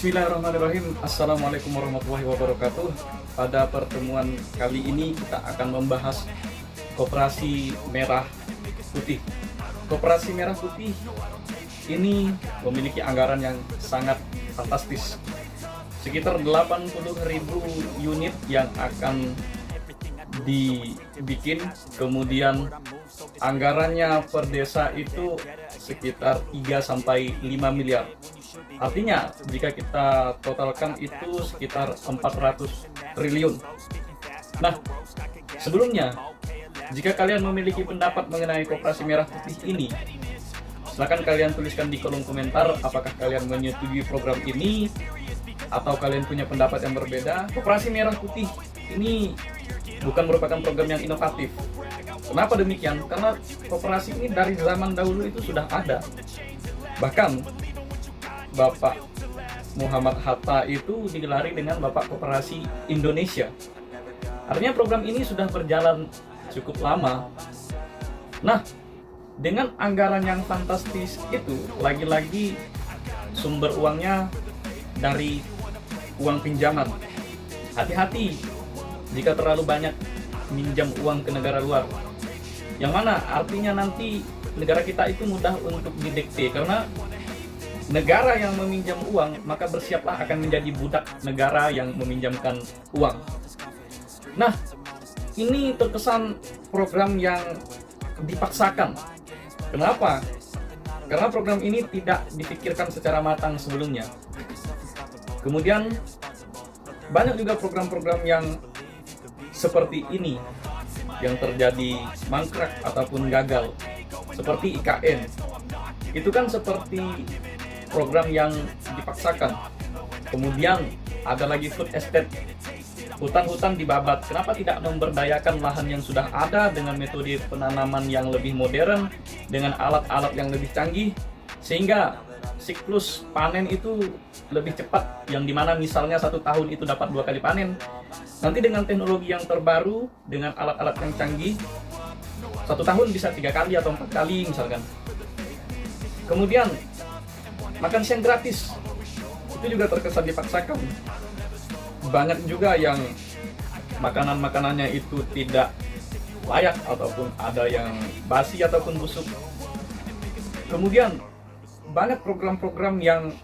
Bismillahirrahmanirrahim. Assalamualaikum warahmatullahi wabarakatuh. Pada pertemuan kali ini kita akan membahas Koperasi Merah Putih. Koperasi Merah Putih ini memiliki anggaran yang sangat fantastis. Sekitar 80.000 unit yang akan dibikin, kemudian anggarannya per desa itu sekitar 3-5 miliar. Artinya jika kita totalkan itu sekitar 400 triliun. Nah, sebelumnya jika kalian memiliki pendapat mengenai Koperasi Merah Putih ini, silakan kalian tuliskan di kolom komentar apakah kalian menyetujui program ini atau kalian punya pendapat yang berbeda. Koperasi Merah Putih ini bukan merupakan program yang inovatif. Kenapa demikian? Karena koperasi ini dari zaman dahulu itu sudah ada. Bahkan Bapak Muhammad Hatta itu digelari dengan Bapak Koperasi Indonesia. Artinya program ini sudah berjalan cukup lama. Nah, dengan anggaran yang fantastis itu, lagi-lagi sumber uangnya dari uang pinjaman. Hati-hati jika terlalu banyak minjam uang ke negara luar. Yang mana artinya nanti negara kita itu mudah untuk didikte, karena negara yang meminjam uang maka bersiaplah akan menjadi budak negara yang meminjamkan uang. Nah, ini terkesan program yang dipaksakan. Kenapa? Karena program ini tidak dipikirkan secara matang sebelumnya. Kemudian banyak juga program-program yang seperti ini yang terjadi mangkrak ataupun gagal, seperti IKN. Itu kan seperti program yang dipaksakan. Kemudian ada lagi food estate, hutan-hutan dibabat. Kenapa tidak memberdayakan lahan yang sudah ada dengan metode penanaman yang lebih modern, dengan alat-alat yang lebih canggih, sehingga siklus panen itu lebih cepat, yang dimana misalnya 1 tahun itu dapat 2 kali panen. Nanti dengan teknologi yang terbaru, dengan alat-alat yang canggih, 1 tahun bisa 3 kali atau 4 kali misalkan. Kemudian makan siang gratis, itu juga terkesan dipaksakan. Banyak juga yang makanan-makanannya itu tidak layak, ataupun ada yang basi ataupun busuk. Kemudian banyak program-program yang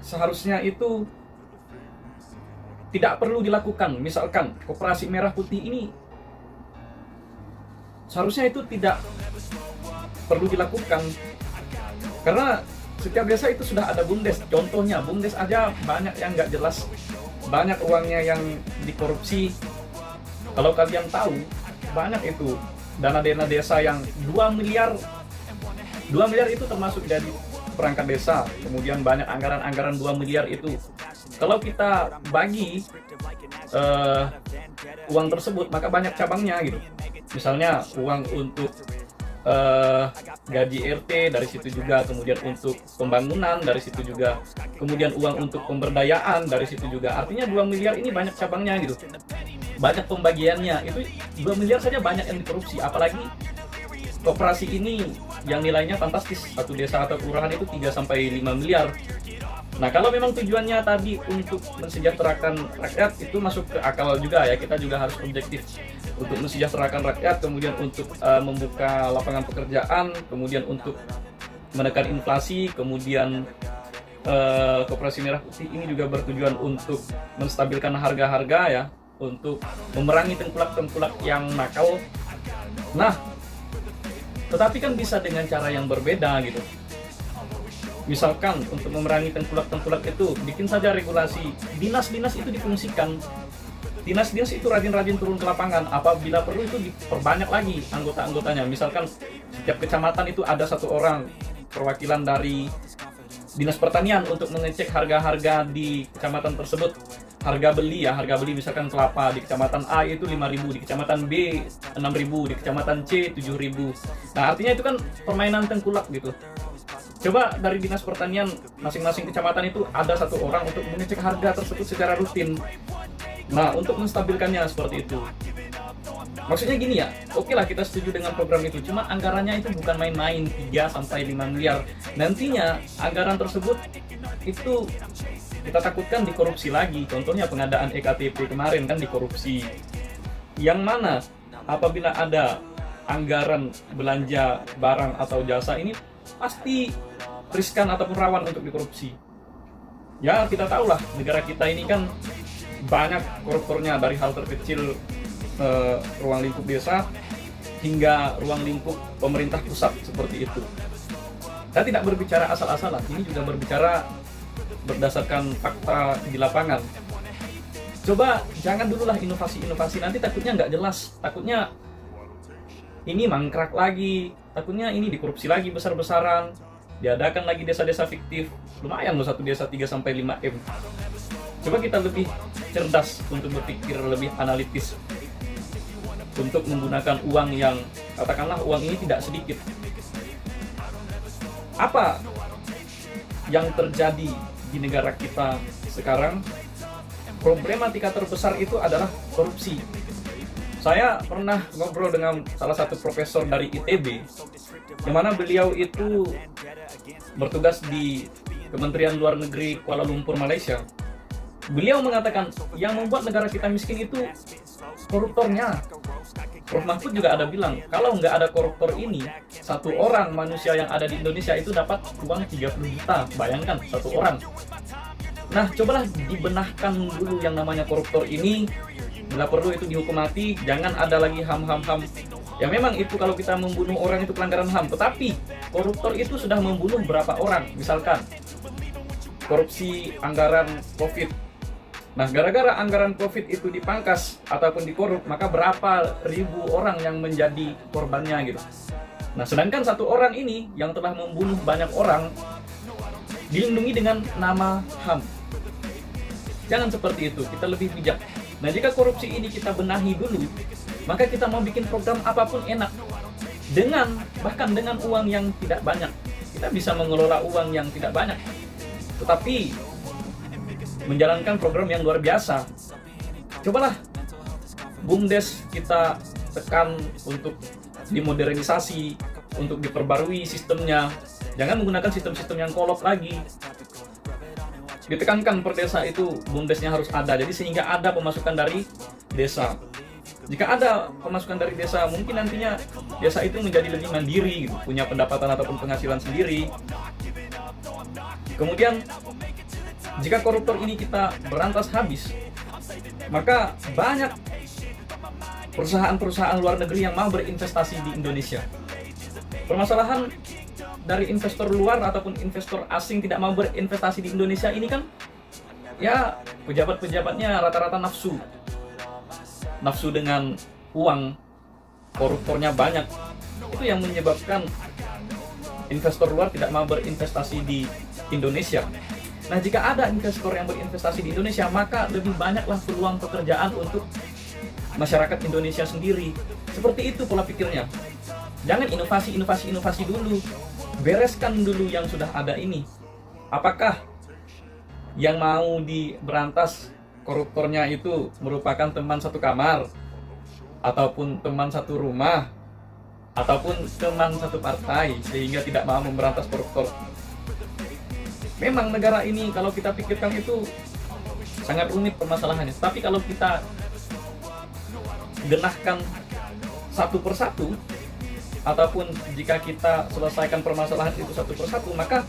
seharusnya itu tidak perlu dilakukan. Misalkan Koperasi Merah Putih ini seharusnya itu tidak perlu dilakukan, karena setiap desa itu sudah ada BUMDes. Contohnya, BUMDes aja banyak yang nggak jelas, banyak uangnya yang dikorupsi. Kalau kalian tahu, banyak itu dana-dana desa yang 2 miliar. 2 miliar itu termasuk dari perangkat desa. Kemudian banyak anggaran-anggaran 2 miliar itu. Kalau kita bagi uang tersebut, maka banyak cabangnya gitu. Misalnya uang untuk gaji RT dari situ juga, kemudian untuk pembangunan dari situ juga, kemudian uang untuk pemberdayaan dari situ juga. Artinya 2 miliar ini banyak cabangnya gitu, banyak pembagiannya. Itu 2 miliar saja banyak yang dikorupsi, apalagi koperasi ini yang nilainya fantastis. Satu desa atau kelurahan itu 3-5 miliar. Nah, kalau memang tujuannya tadi untuk mensejahterakan rakyat, itu masuk ke akal juga ya. Kita juga harus objektif untuk mensejahterakan rakyat, kemudian untuk membuka lapangan pekerjaan, kemudian untuk menekan inflasi, kemudian Koperasi Merah Putih ini juga bertujuan untuk menstabilkan harga-harga ya, untuk memerangi tengkulak-tengkulak yang nakal. Nah, tetapi kan bisa dengan cara yang berbeda gitu. Misalkan untuk memerangi tengkulak-tengkulak itu, bikin saja regulasi. Dinas-dinas itu difungsikan. Dinas-dinas itu rajin-rajin turun ke lapangan. Apabila perlu itu diperbanyak lagi anggota-anggotanya. Misalkan setiap kecamatan itu ada 1 orang perwakilan dari Dinas Pertanian untuk mengecek harga-harga di kecamatan tersebut. Harga beli ya, harga beli misalkan kelapa di kecamatan A itu 5.000, di kecamatan B 6.000, di kecamatan C 7.000. Nah, artinya itu kan permainan tengkulak gitu. Coba dari Dinas Pertanian, masing-masing kecamatan itu ada 1 orang untuk mengecek harga tersebut secara rutin. Nah, untuk menstabilkannya seperti itu. Maksudnya gini ya, oke lah kita setuju dengan program itu, cuma anggarannya itu bukan main-main 3-5 miliar. Nantinya anggaran tersebut itu kita takutkan dikorupsi lagi. Contohnya pengadaan EKTP kemarin kan dikorupsi. Yang mana apabila ada anggaran belanja barang atau jasa ini pasti riskan ataupun rawan untuk dikorupsi. Ya kita tahulah negara kita ini kan banyak koruptornya, dari hal terkecil ruang lingkup desa hingga ruang lingkup pemerintah pusat seperti itu. Saya tidak berbicara asal-asalan, ini juga berbicara berdasarkan fakta di lapangan. Coba jangan dululah inovasi-inovasi, nanti takutnya nggak jelas, takutnya ini mangkrak lagi, takutnya ini dikorupsi lagi besar-besaran, diadakan lagi desa-desa fiktif. Lumayan loh satu desa 3-5 M. Coba kita lebih cerdas untuk berpikir lebih analitis, untuk menggunakan uang yang, katakanlah uang ini tidak sedikit. Apa yang terjadi di negara kita sekarang? Problematika terbesar itu adalah korupsi. Saya pernah ngobrol dengan salah satu profesor dari ITB, yang mana beliau itu bertugas di Kementerian Luar Negeri Kuala Lumpur, Malaysia. Beliau mengatakan yang membuat negara kita miskin itu koruptornya. Prof. Mahfud juga ada bilang, kalau nggak ada koruptor ini, satu orang manusia yang ada di Indonesia itu dapat uang 30 juta. Bayangkan, satu orang. Nah, cobalah dibenahkan dulu yang namanya koruptor ini. Bila perlu itu dihukum mati, jangan ada lagi HAM. Ya memang itu kalau kita membunuh orang itu pelanggaran HAM, tetapi koruptor itu sudah membunuh berapa orang. Misalkan korupsi anggaran COVID. Nah, gara-gara anggaran COVID itu dipangkas ataupun dikorup, maka berapa ribu orang yang menjadi korbannya gitu. Nah, sedangkan satu orang ini yang telah membunuh banyak orang dilindungi dengan nama HAM. Jangan seperti itu, kita lebih bijak. Nah, jika korupsi ini kita benahi dulu, maka kita mau bikin program apapun enak. Bahkan dengan uang yang tidak banyak. Kita bisa mengelola uang yang tidak banyak, tetapi menjalankan program yang luar biasa. Cobalah BUMDes kita tekan untuk dimodernisasi, untuk diperbarui sistemnya. Jangan menggunakan sistem-sistem yang kolot lagi. Ditekankan per desa itu BUMDesnya harus ada, jadi sehingga ada pemasukan dari desa. Jika ada pemasukan dari desa, mungkin nantinya desa itu menjadi lebih mandiri, gitu, punya pendapatan ataupun penghasilan sendiri. Kemudian jika koruptor ini kita berantas habis, maka banyak perusahaan-perusahaan luar negeri yang mau berinvestasi di Indonesia. Permasalahan dari investor luar ataupun investor asing tidak mau berinvestasi di Indonesia ini kan, ya pejabat-pejabatnya rata-rata nafsu dengan uang, koruptornya banyak. Itu yang menyebabkan investor luar tidak mau berinvestasi di Indonesia. Nah, jika ada investor yang berinvestasi di Indonesia, maka lebih banyaklah peluang pekerjaan untuk masyarakat Indonesia sendiri. Seperti itu pola pikirnya. Jangan inovasi dulu. Bereskan dulu yang sudah ada ini. Apakah yang mau diberantas koruptornya itu merupakan teman satu kamar, ataupun teman satu rumah, ataupun teman satu partai, sehingga tidak mau memberantas koruptor? Memang negara ini kalau kita pikirkan itu sangat rumit permasalahannya. Tapi kalau kita genahkan satu persatu, ataupun jika kita selesaikan permasalahan itu satu persatu, maka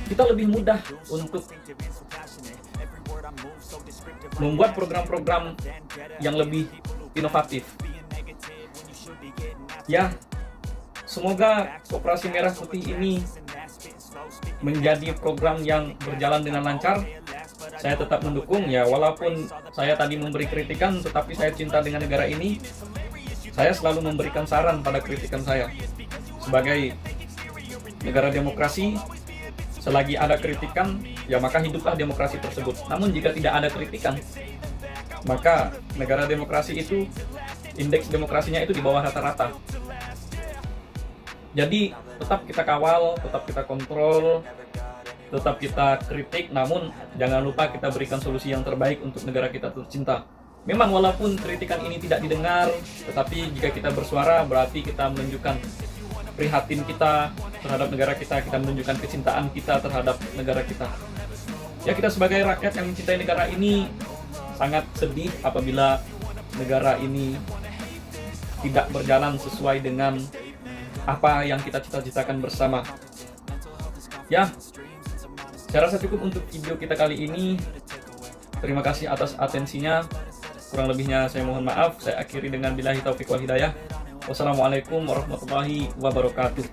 kita lebih mudah untuk membuat program-program yang lebih inovatif. Ya, semoga Koperasi Merah Putih ini menjadi program yang berjalan dengan lancar. Saya tetap mendukung, ya walaupun saya tadi memberi kritikan, tetapi saya cinta dengan negara ini. Saya selalu memberikan saran pada kritikan saya. Sebagai negara demokrasi, selagi ada kritikan, ya maka hiduplah demokrasi tersebut. Namun jika tidak ada kritikan, maka negara demokrasi itu, indeks demokrasinya itu di bawah rata-rata. Jadi tetap kita kawal, tetap kita kontrol, tetap kita kritik, namun jangan lupa kita berikan solusi yang terbaik untuk negara kita tercinta. Memang walaupun kritikan ini tidak didengar, tetapi jika kita bersuara berarti kita menunjukkan prihatin kita terhadap negara kita menunjukkan kecintaan kita terhadap negara kita. Ya, kita sebagai rakyat yang mencintai negara ini sangat sedih apabila negara ini tidak berjalan sesuai dengan apa yang kita cita-citakan bersama. Ya, saya rasa cukup untuk video kita kali ini. Terima kasih atas atensinya. Kurang lebihnya saya mohon maaf. Saya akhiri dengan billahi taufiq wal hidayah. Wassalamualaikum warahmatullahi wabarakatuh.